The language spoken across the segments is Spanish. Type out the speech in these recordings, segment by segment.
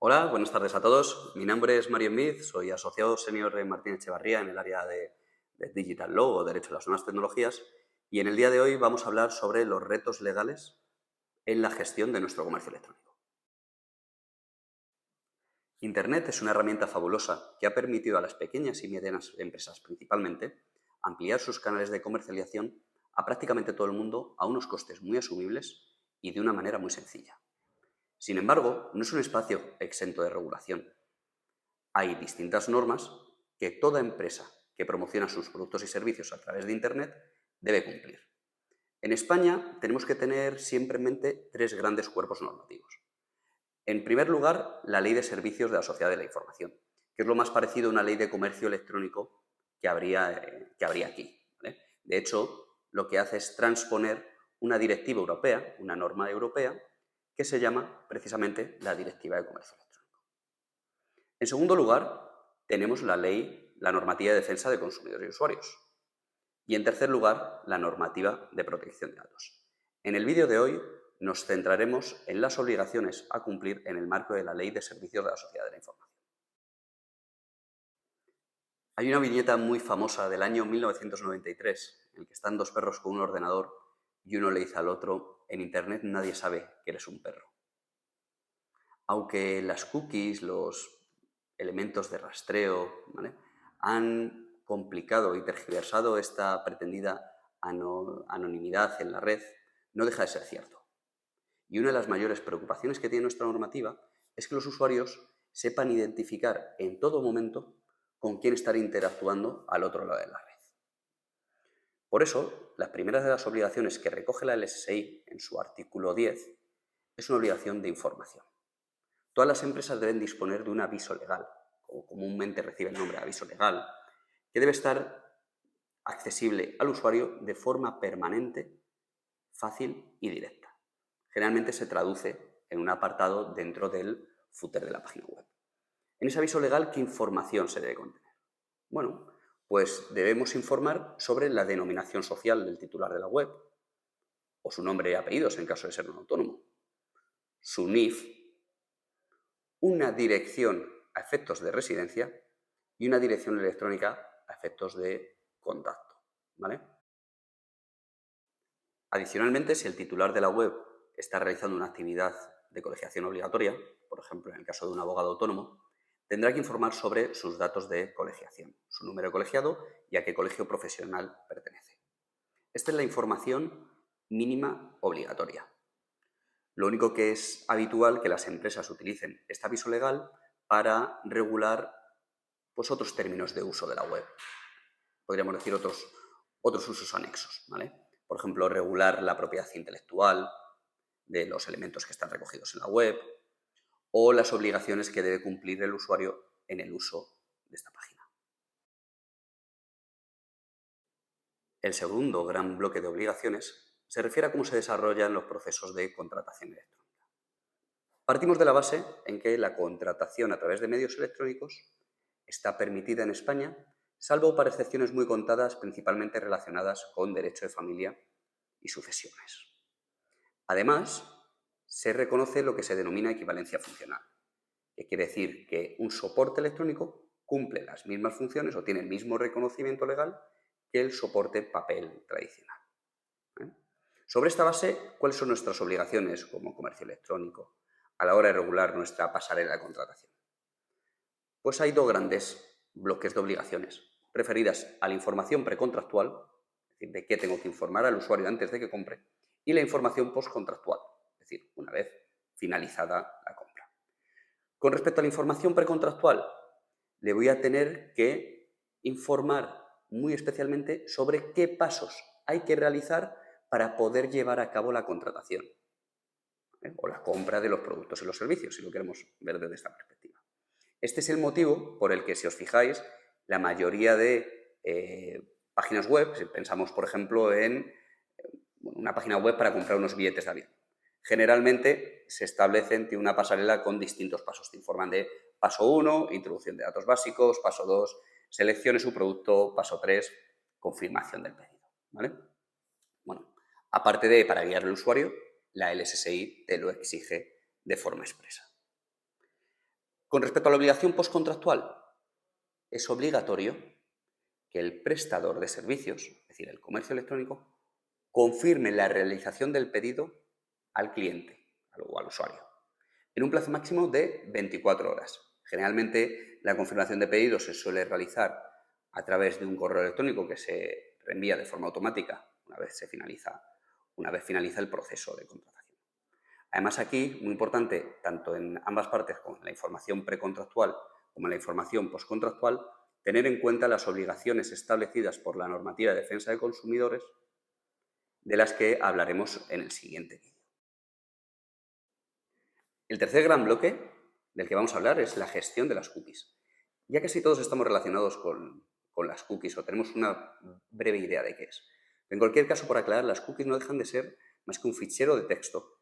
Hola, buenas tardes a todos. Mi nombre es Mario Smith, soy asociado senior de Martín Echevarría en el área de Digital Law o Derecho a las Nuevas Tecnologías, y en el día de hoy vamos a hablar sobre los retos legales en la gestión de nuestro comercio electrónico. Internet es una herramienta fabulosa que ha permitido a las pequeñas y medianas empresas principalmente ampliar sus canales de comercialización a prácticamente todo el mundo a unos costes muy asumibles y de una manera muy sencilla. Sin embargo, no es un espacio exento de regulación. Hay distintas normas que toda empresa que promociona sus productos y servicios a través de Internet debe cumplir. En España tenemos que tener siempre en mente tres grandes cuerpos normativos. En primer lugar, la Ley de Servicios de la Sociedad de la Información, que es lo más parecido a una ley de comercio electrónico que habría aquí, ¿vale? De hecho, lo que hace es transponer una directiva europea, una norma europea, que se llama precisamente la Directiva de Comercio Electrónico. En segundo lugar, tenemos la normativa de defensa de consumidores y usuarios. Y en tercer lugar, la normativa de protección de datos. En el vídeo de hoy nos centraremos en las obligaciones a cumplir en el marco de la Ley de Servicios de la Sociedad de la Información. Hay una viñeta muy famosa del año 1993, en el que están dos perros con un ordenador y uno le dice al otro: en Internet nadie sabe que eres un perro. Aunque las cookies, los elementos de rastreo, ¿vale?, han complicado y tergiversado esta pretendida anonimidad en la red, no deja de ser cierto. Y una de las mayores preocupaciones que tiene nuestra normativa es que los usuarios sepan identificar en todo momento con quién estar interactuando al otro lado de la red. Por eso, la primera de las obligaciones que recoge la LSSI en su artículo 10 es una obligación de información. Todas las empresas deben disponer de un aviso legal, o comúnmente recibe el nombre de aviso legal, que debe estar accesible al usuario de forma permanente, fácil y directa. Generalmente se traduce en un apartado dentro del footer de la página web. En ese aviso legal, ¿qué información se debe contener? Bueno, pues debemos informar sobre la denominación social del titular de la web, o su nombre y apellidos en caso de ser un autónomo, su NIF, una dirección a efectos de residencia y una dirección electrónica a efectos de contacto, ¿vale? Adicionalmente, si el titular de la web está realizando una actividad de colegiación obligatoria, por ejemplo, en el caso de un abogado autónomo, tendrá que informar sobre sus datos de colegiación, su número de colegiado y a qué colegio profesional pertenece. Esta es la información mínima obligatoria. Lo único que es habitual que las empresas utilicen este aviso legal para regular otros términos de uso de la web. Podríamos decir otros usos anexos, ¿vale? Por ejemplo, regular la propiedad intelectual de los elementos que están recogidos en la web o las obligaciones que debe cumplir el usuario en el uso de esta página. El segundo gran bloque de obligaciones se refiere a cómo se desarrollan los procesos de contratación electrónica. Partimos de la base en que la contratación a través de medios electrónicos está permitida en España, salvo para excepciones muy contadas, principalmente relacionadas con derecho de familia y sucesiones. Además, se reconoce lo que se denomina equivalencia funcional, que quiere decir que un soporte electrónico cumple las mismas funciones o tiene el mismo reconocimiento legal que el soporte papel tradicional. Sobre esta base, ¿cuáles son nuestras obligaciones como comercio electrónico a la hora de regular nuestra pasarela de contratación? Pues hay dos grandes bloques de obligaciones referidas a la información precontractual, es decir, de qué tengo que informar al usuario antes de que compre, y la información postcontractual, es decir, una vez finalizada la compra. Con respecto a la información precontractual, le voy a tener que informar muy especialmente sobre qué pasos hay que realizar para poder llevar a cabo la contratación, o la compra de los productos y los servicios, si lo queremos ver desde esta perspectiva. Este es el motivo por el que, si os fijáis, la mayoría de páginas web, si pensamos, por ejemplo, en una página web para comprar unos billetes de avión, generalmente se establecen una pasarela con distintos pasos. Te informan de paso 1, introducción de datos básicos; paso 2, seleccione su producto; paso 3, confirmación del pedido, ¿vale? Bueno, aparte de para guiar al usuario, la LSSI te lo exige de forma expresa. Con respecto a la obligación postcontractual, es obligatorio que el prestador de servicios, es decir, el comercio electrónico, confirme la realización del pedido al cliente o al usuario en un plazo máximo de 24 horas. Generalmente la confirmación de pedidos se suele realizar a través de un correo electrónico que se reenvía de forma automática una vez finaliza el proceso de contratación. Además, aquí, muy importante, tanto en ambas partes, como en la información precontractual como en la información postcontractual, tener en cuenta las obligaciones establecidas por la normativa de defensa de consumidores, de las que hablaremos en el siguiente vídeo. El tercer gran bloque del que vamos a hablar es la gestión de las cookies. Ya casi todos estamos relacionados con las cookies o tenemos una breve idea de qué es. En cualquier caso, por aclarar, las cookies no dejan de ser más que un fichero de texto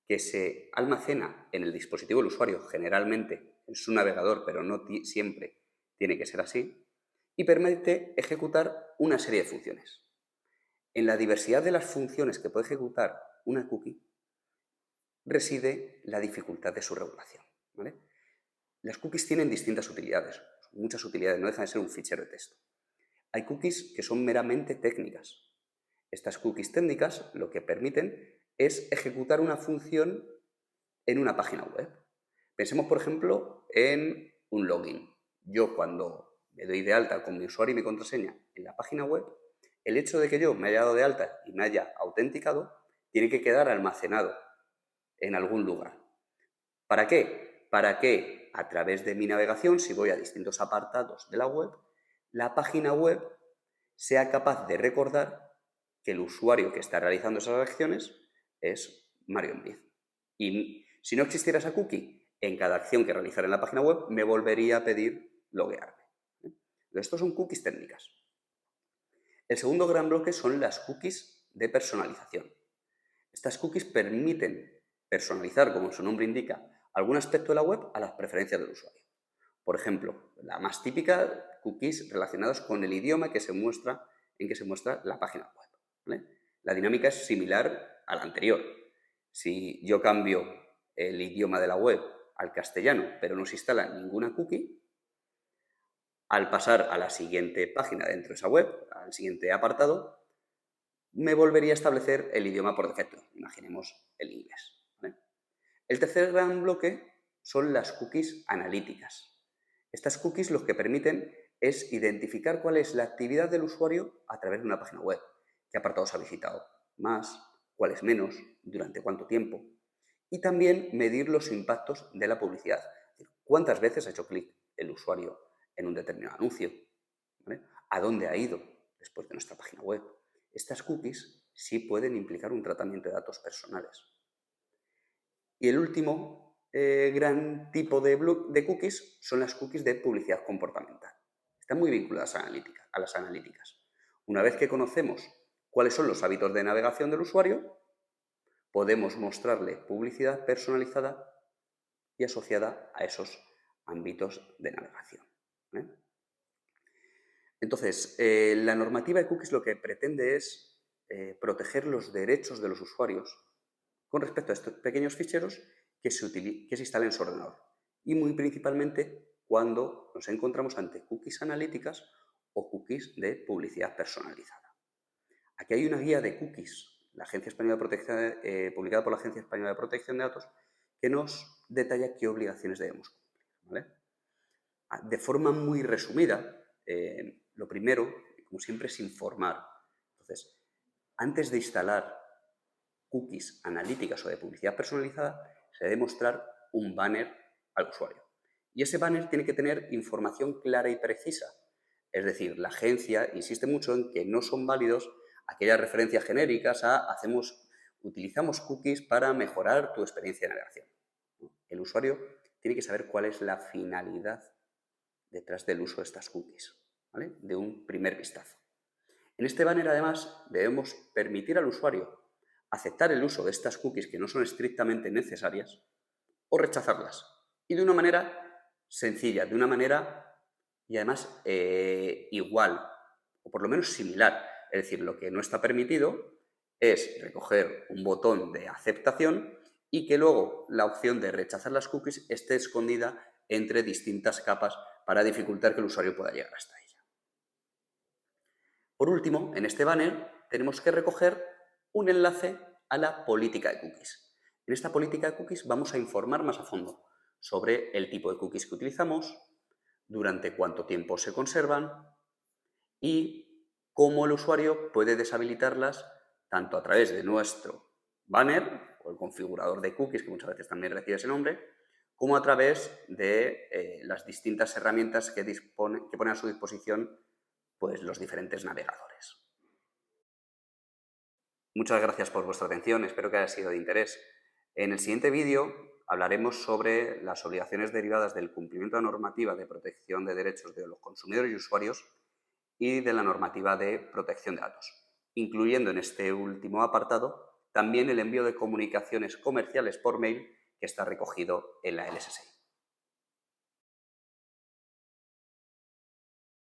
que se almacena en el dispositivo del usuario, generalmente en su navegador, pero no siempre tiene que ser así, y permite ejecutar una serie de funciones. En la diversidad de las funciones que puede ejecutar una cookie reside la dificultad de su regulación, ¿vale? Las cookies tienen distintas utilidades, muchas utilidades, no dejan de ser un fichero de texto. Hay cookies que son meramente técnicas. Estas cookies técnicas lo que permiten es ejecutar una función en una página web. Pensemos, por ejemplo, en un login. Yo, cuando me doy de alta con mi usuario y mi contraseña en la página web, el hecho de que yo me haya dado de alta y me haya autenticado tiene que quedar almacenado en algún lugar. ¿Para qué? Para que a través de mi navegación, si voy a distintos apartados de la web, la página web sea capaz de recordar que el usuario que está realizando esas acciones es Mario Embriz. Y si no existiera esa cookie, en cada acción que realizara en la página web me volvería a pedir loguearme. Estos son cookies técnicas. El segundo gran bloque son las cookies de personalización. Estas cookies permiten personalizar, como su nombre indica, algún aspecto de la web a las preferencias del usuario. Por ejemplo, la más típica, cookies relacionadas con el idioma en que se muestra la página web, ¿vale? La dinámica es similar a la anterior. Si yo cambio el idioma de la web al castellano, pero no se instala ninguna cookie, al pasar a la siguiente página dentro de esa web, al siguiente apartado, me volvería a establecer el idioma por defecto. Imaginemos el inglés, ¿vale? El tercer gran bloque son las cookies analíticas. Estas cookies lo que permiten es identificar cuál es la actividad del usuario a través de una página web. ¿Qué apartados ha visitado más? ¿Cuáles menos? ¿Durante cuánto tiempo? Y también medir los impactos de la publicidad. ¿Cuántas veces ha hecho clic el usuario en un determinado anuncio? ¿Vale? ¿A dónde ha ido después de nuestra página web? Estas cookies sí pueden implicar un tratamiento de datos personales. Y el último gran tipo de cookies son las cookies de publicidad comportamental. Están muy vinculadas a las analíticas. Una vez que conocemos cuáles son los hábitos de navegación del usuario, podemos mostrarle publicidad personalizada y asociada a esos ámbitos de navegación, ¿eh? Entonces, la normativa de cookies lo que pretende es proteger los derechos de los usuarios con respecto a estos pequeños ficheros que se instalan en su ordenador. Y muy principalmente cuando nos encontramos ante cookies analíticas o cookies de publicidad personalizada. Aquí hay una guía de cookies publicada por la Agencia Española de Protección de Datos, que nos detalla qué obligaciones debemos cumplir, ¿vale? De forma muy resumida, lo primero, como siempre, es informar. Entonces, antes de instalar cookies analíticas o de publicidad personalizada, se debe mostrar un banner al usuario. Y ese banner tiene que tener información clara y precisa. Es decir, la agencia insiste mucho en que no son válidos aquellas referencias genéricas a utilizamos cookies para mejorar tu experiencia de navegación. El usuario tiene que saber cuál es la finalidad detrás del uso de estas cookies, ¿vale? De un primer vistazo. En este banner, además, debemos permitir al usuario aceptar el uso de estas cookies que no son estrictamente necesarias o rechazarlas. Y de una manera sencilla, de una manera y además igual, o por lo menos similar. Es decir, lo que no está permitido es recoger un botón de aceptación y que luego la opción de rechazar las cookies esté escondida entre distintas capas para dificultar que el usuario pueda llegar hasta ella. Por último, en este banner tenemos que recoger un enlace a la política de cookies. En esta política de cookies vamos a informar más a fondo sobre el tipo de cookies que utilizamos, durante cuánto tiempo se conservan y cómo el usuario puede deshabilitarlas tanto a través de nuestro banner o el configurador de cookies, que muchas veces también recibe ese nombre, como a través de las distintas herramientas que ponen a su disposición pues, los diferentes navegadores. Muchas gracias por vuestra atención, espero que haya sido de interés. En el siguiente vídeo hablaremos sobre las obligaciones derivadas del cumplimiento de la normativa de protección de derechos de los consumidores y usuarios y de la normativa de protección de datos, incluyendo en este último apartado también el envío de comunicaciones comerciales por mail que está recogido en la LSSI.